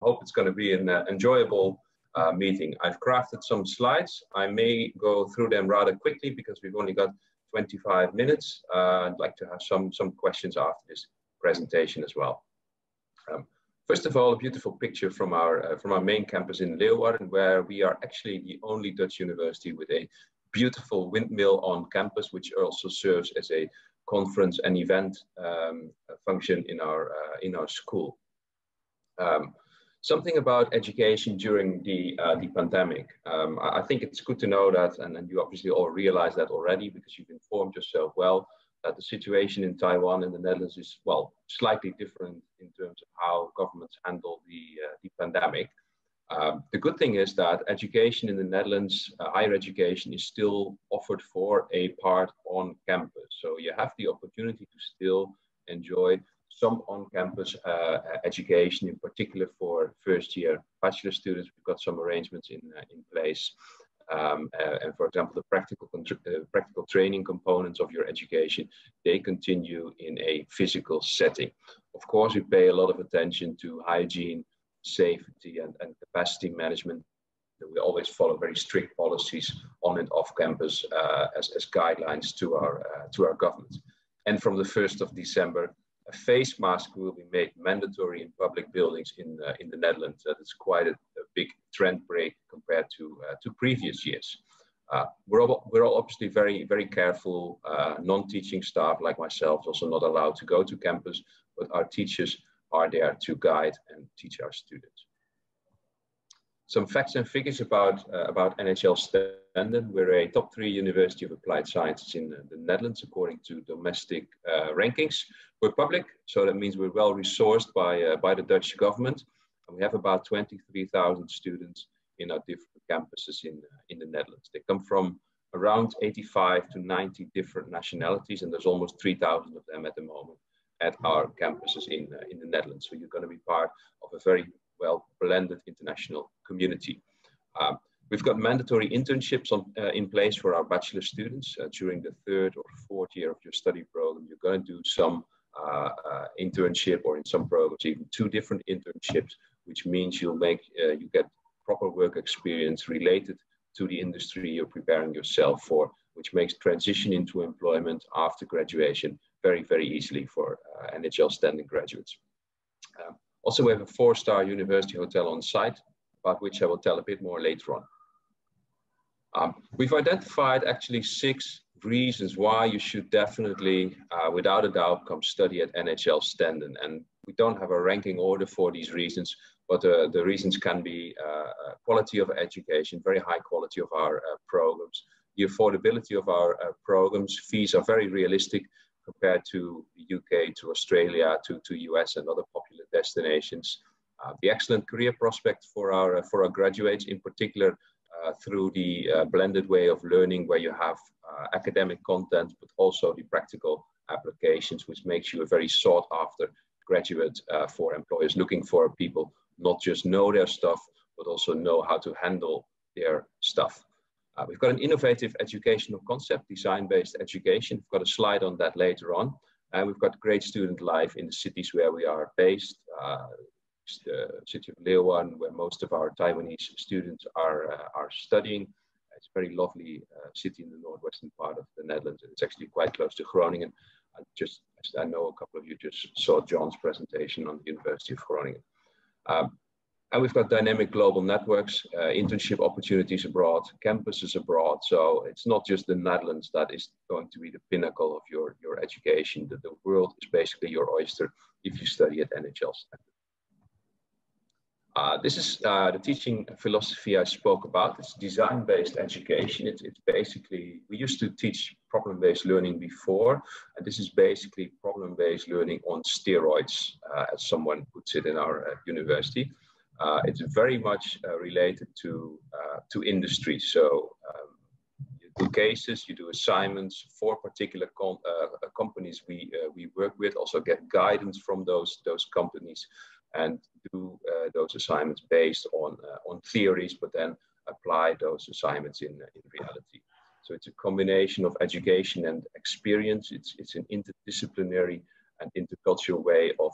hope it's going to be an enjoyable meeting. I've crafted some slides. I may go through them rather quickly because we've only got 25 minutes. I'd like to have some questions after this presentation as well. First of all, a beautiful picture from our main campus in Leeuwarden, where we are actually the only Dutch university with a beautiful windmill on campus, which also serves as a conference and event function in our school. Something about education during the pandemic. I think it's good to know that, and you obviously all realize that already because you've informed yourself well, that the situation in Taiwan and the Netherlands is, well, slightly different in terms of how governments handle the pandemic. The good thing is that education in the Netherlands, higher education, is still offered for a part on campus. So you have the opportunity to still enjoy some on-campus education, in particular for first-year bachelor students. We've got some arrangements in place. And for example, the practical training components of your education, they continue in a physical setting. Of course, we pay a lot of attention to hygiene, safety, and capacity management. We always follow very strict policies on and off campus as guidelines to our government. And from the 1st of December, a face mask will be made mandatory in public buildings in the Netherlands. That is quite a big trend break compared to previous years. We're all obviously very, very careful. Non-teaching staff like myself also not allowed to go to campus, but our teachers are there to guide and teach our students. Some facts and figures about NHL Stenden. We're a top 3 University of Applied Sciences in the Netherlands according to domestic rankings. We're public, so that means we're well resourced by the Dutch government. And we have about 23,000 students in our different campuses in the Netherlands. They come from around 85 to 90 different nationalities, and there's almost 3,000 of them at the moment at our campuses in the Netherlands. So you're going to be part of a very well blended international community. We've got mandatory internships in place for our bachelor students. During the 3rd or 4th year of your study program, you're going to do some internship, or in some programs even 2 different internships, which means you get proper work experience related to the industry you're preparing yourself for, which makes transition into employment after graduation very, very easily for NHL Stenden graduates. Also, we have a 4-star university hotel on site, about which I will tell a bit more later on. We've identified actually 6 reasons why you should definitely, without a doubt, come study at NHL Stenden. And we don't have a ranking order for these reasons, but the reasons can be quality of education, very high quality of our programs, the affordability of our programs. Fees are very realistic compared to the UK, to Australia, to US and other popular destinations. The excellent career prospect for our graduates, in particular through the blended way of learning, where you have academic content, but also the practical applications, which makes you a very sought after graduate for employers looking for people not just know their stuff, but also know how to handle their stuff. We've got an innovative educational concept, design-based education. We've got a slide on that later on. And we've got great student life in the cities where we are based. The city of Leeuwarden, where most of our Taiwanese students are studying. It's a very lovely city in the northwestern part of the Netherlands. It's actually quite close to Groningen. I know a couple of you just saw John's presentation on the University of Groningen. And we've got dynamic global networks, internship opportunities abroad, campuses abroad. So it's not just the Netherlands that is going to be the pinnacle of your education. The world is basically your oyster if you study at NHL Stenden. This is the teaching philosophy I spoke about. It's design-based education. It's basically, we used to teach problem-based learning before, and this is basically problem-based learning on steroids, as someone puts it in our university. It's very much related to industry. So you do cases, you do assignments for particular companies we work with, also get guidance from those companies, and do those assignments based on theories, but then apply those assignments in reality. So it's a combination of education and experience. It's an interdisciplinary and intercultural way of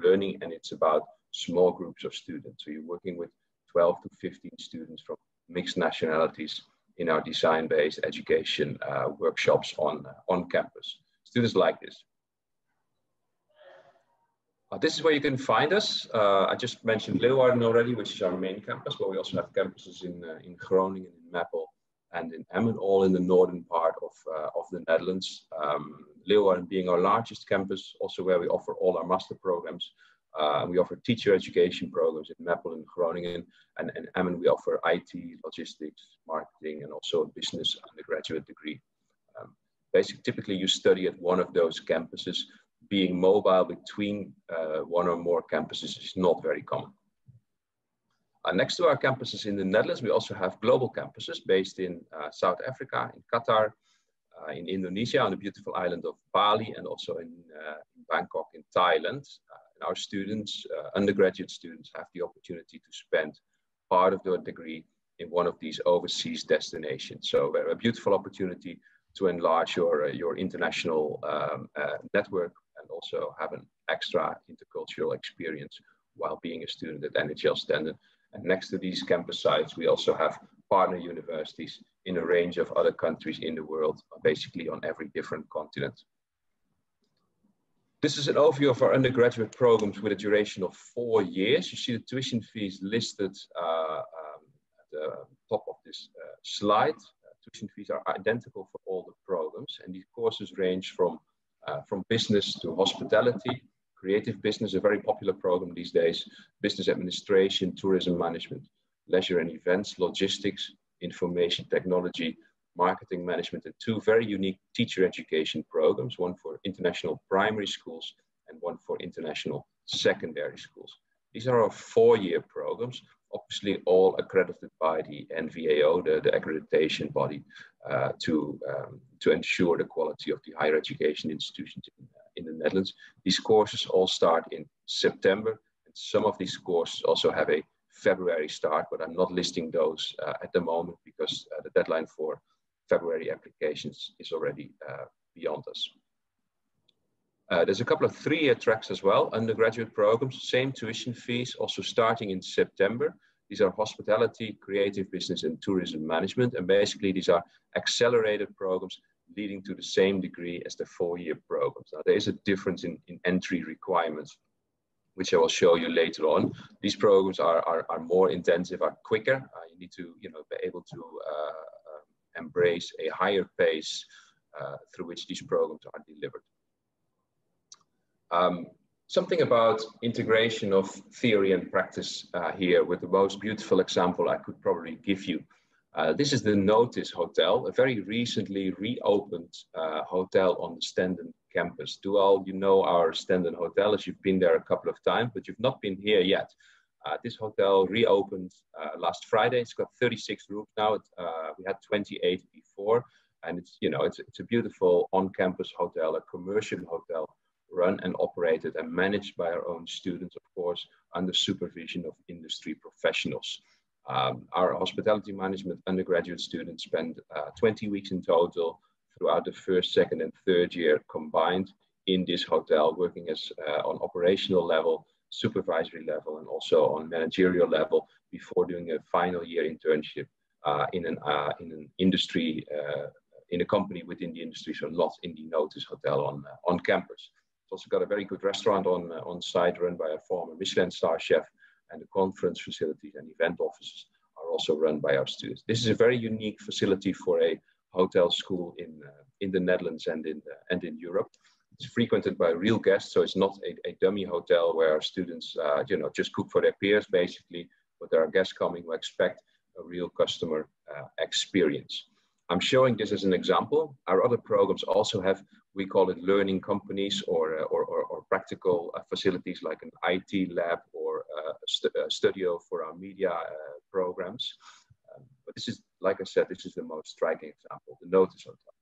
learning, and it's about small groups of students. So you're working with 12 to 15 students from mixed nationalities in our design-based education workshops on campus. Students like this. This is where you can find us. I just mentioned Leeuwarden already, which is our main campus, but we also have campuses in Groningen, in Meppel, and in Emmen, all in the northern part of the Netherlands. Leeuwarden being our largest campus, also where we offer all our master programs. We offer teacher education programs in Meppel and Groningen, and in Emmen we offer IT, logistics, marketing, and also a business undergraduate degree. Basically, typically you study at one of those campuses. Being mobile between one or more campuses is not very common. Next to our campuses in the Netherlands, we also have global campuses based in South Africa, in Qatar, in Indonesia, on the beautiful island of Bali, and also in Bangkok, in Thailand. And our students, undergraduate students, have the opportunity to spend part of their degree in one of these overseas destinations. So a beautiful opportunity to enlarge your international network and also have an extra intercultural experience while being a student at NHL Stenden. And next to these campus sites, we also have partner universities in a range of other countries in the world, basically on every different continent. This is an overview of our undergraduate programs with a duration of 4 years. You see the tuition fees listed at the top of this slide. Tuition fees are identical for all the programs, and these courses range from business to hospitality, creative business, a very popular program these days, business administration, tourism management, leisure and events, logistics, information technology, marketing management, and 2 very unique teacher education programs, one for international primary schools and one for international secondary schools. These are our 4-year programs, obviously all accredited by the NVAO, the accreditation body, to ensure the quality of the higher education institutions in the Netherlands. These courses all start in September, and some of these courses also have a February start, but I'm not listing those at the moment because the deadline for February applications is already beyond us. There's a couple of 3-year tracks as well, undergraduate programs, same tuition fees, also starting in September. These are hospitality, creative business, and tourism management. And basically, these are accelerated programs leading to the same degree as the 4-year programs. Now, there is a difference in entry requirements, which I will show you later on. These programs are more intensive, are quicker. You need to be able to embrace a higher pace through which these programs are delivered. Something about integration of theory and practice here with the most beautiful example I could probably give you. This is the Notice Hotel, a very recently reopened hotel on the Stenden campus. Do all you know our Stenden Hotel, as you've been there a couple of times, but you've not been here yet. This hotel reopened last Friday. It's got 36 rooms now. We had 28 before, and it's a beautiful on-campus hotel, a commercial hotel, run and operated and managed by our own students, of course, under supervision of industry professionals. Our hospitality management undergraduate students spend 20 weeks in total throughout the 1st, 2nd, and 3rd year combined in this hotel, working as on operational level, supervisory level, and also on managerial level before doing a final year internship in an industry, in a company within the industry, so not in the Notice Hotel on campus. It's also got a very good restaurant on site run by a former Michelin star chef, and the conference facilities and event offices are also run by our students. This is a very unique facility for a hotel school in the Netherlands and in Europe. It's frequented by real guests, so it's not a dummy hotel where our students just cook for their peers basically, but there are guests coming who expect a real customer experience. I'm showing this as an example. Our other programs also have, we call it learning companies or practical facilities like an IT lab or a studio for our media programs. But this is, like I said, this is the most striking example, the Notice Hotel.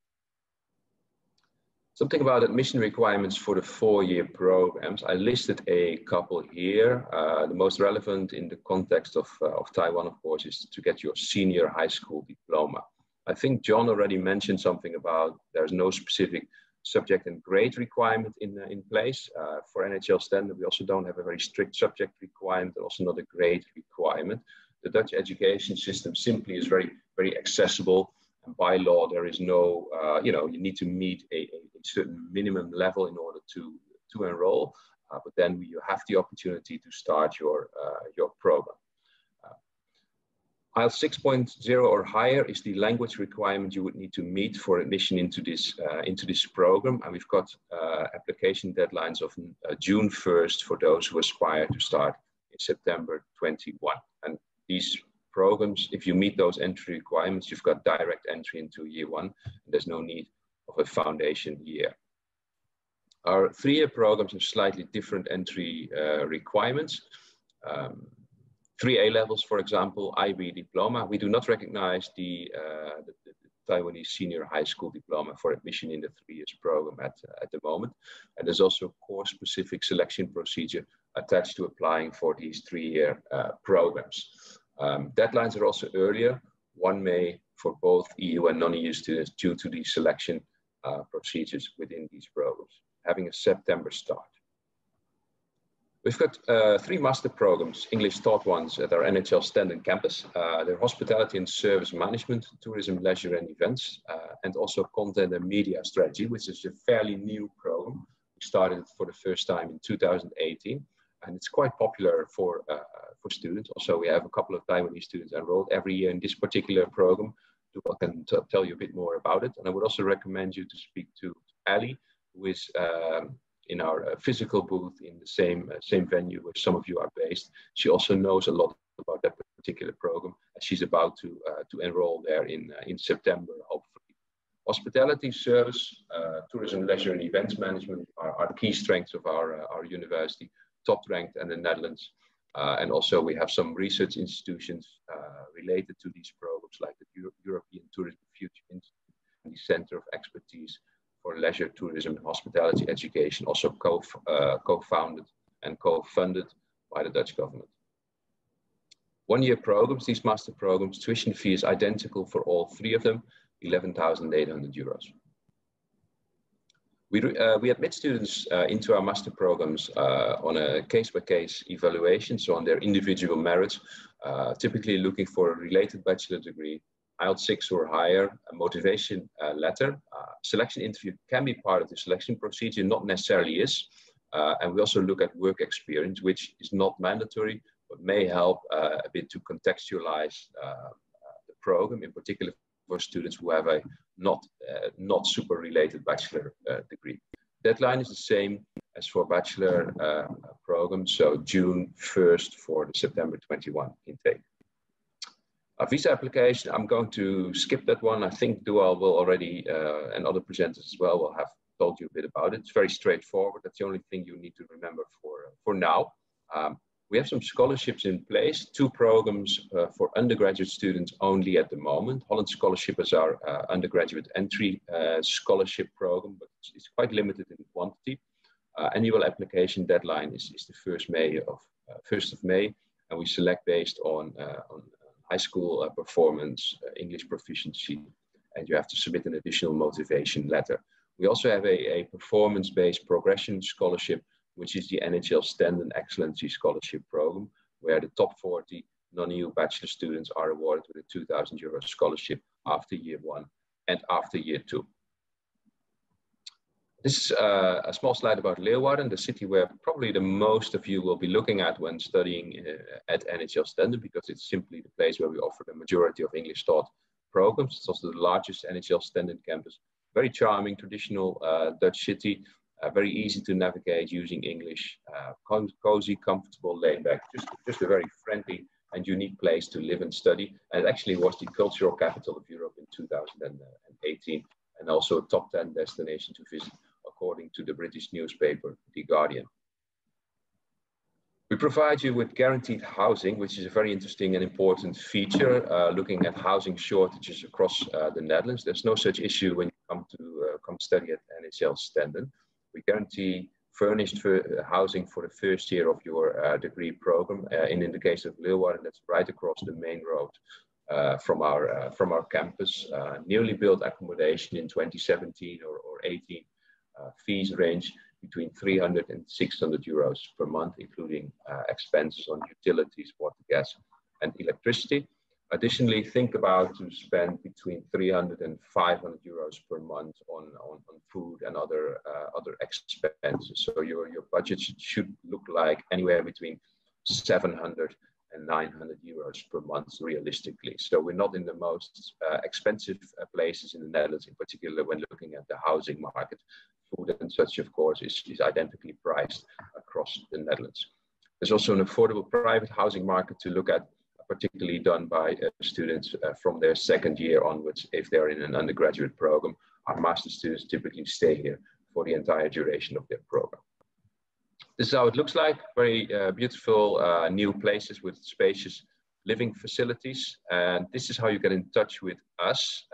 Something about admission requirements for the 4-year programs. I listed a couple here. The most relevant in the context of Taiwan, of course, is to get your senior high school diploma. I think John already mentioned something about there's no specific subject and grade requirement in place. For NHL standard, we also don't have a very strict subject requirement, and also not a grade requirement. The Dutch education system simply is very, very accessible. And by law, there is no, you need to meet a certain minimum level in order to enroll. But then you have the opportunity to start your program. IELTS 6.0 or higher is the language requirement you would need to meet for admission into this program. And we've got application deadlines of June 1st for those who aspire to start in September 21. And these programs, if you meet those entry requirements, you've got direct entry into year one. And there's no need of a foundation year. Our 3-year programs have slightly different entry requirements. 3 A levels, for example, IB diploma. We do not recognize the Taiwanese senior high school diploma for admission in the 3 years program at the moment. And there's also a course-specific selection procedure attached to applying for these 3-year programs. Deadlines are also earlier, 1 May for both EU and non-EU students due to the selection procedures within these programs, having a September start. We've got 3 master programs, English taught ones at our NHL Stenden campus. They're hospitality and service management, tourism, leisure and events, and also content and media strategy, which is a fairly new program. We started it for the first time in 2018, and it's quite popular for students. Also, we have a couple of Taiwanese students enrolled every year in this particular program. I can tell you a bit more about it. And I would also recommend you to speak to Ali, who is in our physical booth in the same venue where some of you are based. She also knows a lot about that particular program, and she's about to enroll there in September, hopefully. Hospitality, service, tourism, leisure, and events management are the key strengths of our university, top ranked in the Netherlands. And also we have some research institutions related to these programs, like the European Tourism Future Institute and the Center of Expertise for Leisure, Tourism, and Hospitality Education, also co-founded and co-funded by the Dutch government. 1-year programs, these master programs, tuition fee is identical for all 3 of them, 11,800 euros. We admit students into our master programs on a case-by-case evaluation, so on their individual merits, typically looking for a related bachelor degree, IELTS 6 or higher, a motivation letter. Selection interview can be part of the selection procedure, not necessarily is. And we also look at work experience, which is not mandatory, but may help a bit to contextualize the program, in particular for students who have a not super related bachelor degree. Deadline is the same as for bachelor programs, so June 1st for the September 21 intake. A visa application, I'm going to skip that one. I think Dual will already, and other presenters as well, will have told you a bit about it. It's very straightforward. That's the only thing you need to remember for now. We have some scholarships in place, 2 programs for undergraduate students only at the moment. Holland Scholarship is our undergraduate entry scholarship program, but it's quite limited in quantity. Annual application deadline is the 1st of May, and we select based on high school performance, English proficiency, and you have to submit an additional motivation letter. We also have a performance-based progression scholarship, which is the NHL Stenden Excellency Scholarship Program, where the top 40 non-EU bachelor students are awarded with a 2,000 euro scholarship after year 1 and after year 2. This is a small slide about Leeuwarden, the city where probably the most of you will be looking at when studying at NHL Stenden, because it's simply the place where we offer the majority of English taught programs. It's also the largest NHL Stenden campus. Very charming, traditional Dutch city, very easy to navigate using English, cozy, comfortable, laid back, just a very friendly and unique place to live and study. And it actually was the cultural capital of Europe in 2018, and also a top 10 destination to visit, according to the British newspaper, The Guardian. We provide you with guaranteed housing, which is a very interesting and important feature, looking at housing shortages across the Netherlands. There's no such issue when you come study at NHL Stenden. We guarantee furnished housing for the first year of your degree program. And in the case of Leeuwarden, that's right across the main road from our campus. Newly built accommodation in 2017 or 18 Fees range between 300 and 600 euros per month, including expenses on utilities, water, gas, and electricity. Additionally, think about to spend between 300 and 500 euros per month on food and other expenses. So your budget should look like anywhere between 700 and 900 euros per month realistically. So we're not in the most expensive places in the Netherlands, in particular when looking at the housing market. Food and such, of course, is identically priced across the Netherlands. There's also an affordable private housing market to look at, particularly done by students from their second year onwards. If they're in an undergraduate program, our master students typically stay here for the entire duration of their program. This is how it looks like. Very beautiful new places with spacious living facilities. And this is how you get in touch with us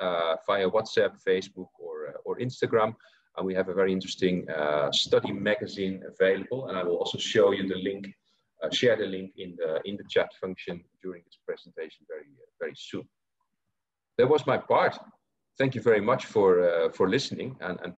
via WhatsApp, Facebook, or Instagram. And we have a very interesting study magazine available. And I will also show you the link, share the link in the chat function during this presentation very soon. That was my part. Thank you very much for listening and